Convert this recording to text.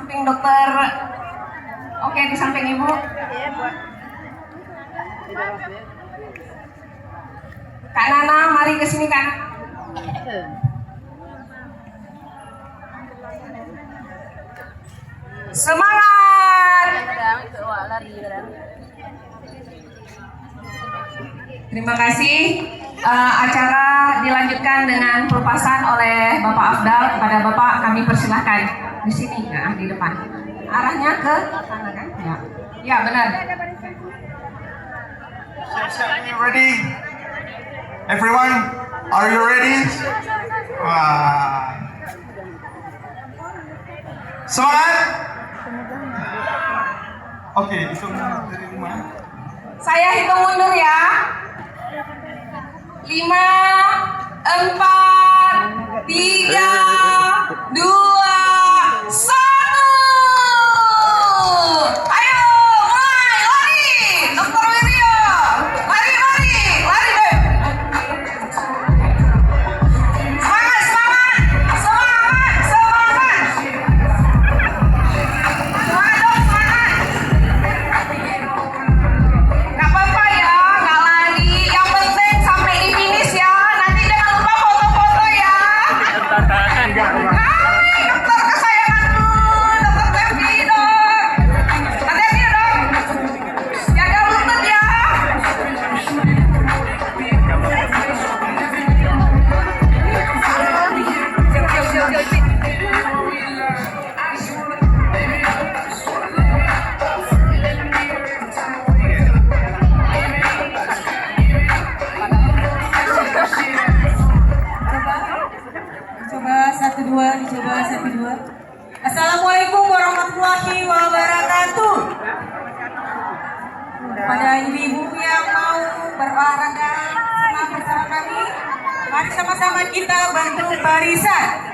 samping dokter. Oke, di samping ibu. Kak Nana, mari ke sini Kak. Semangat. Terima kasih. Acara dilanjutkan dengan pelepasan oleh Bapak Afdal. Kepada Bapak kami persilahkan di sini, nah, di depan. Arahnya ke sana kan? Ya, ya benar. Are you ready? Everyone, are you ready? Wah. Semangat. Oke, hitung dari rumah. Saya hitung mundur ya. 5, 4, 3, 2, 1. Ayo, mulai, lari. Dokter Wiryo. Lari, lari, lari, Beb. Semangat, semangat. Semangat, semangat. Semangat dong, semangat. Gak apa-apa ya, gak lari. Yang penting sampai di finish ya. Nanti jangan lupa foto-foto ya. Hai, dokter kesayanganku, dokter Tevi, dok. Hati-hati ya, dok. Jaga lutut ya. Coba 1 2, dicoba 1 2. Assalamualaikum warahmatullahi wabarakatuh. Pada ibu-ibu yang mau berolahraga senam bersama kami, mari sama-sama kita bantu barisan.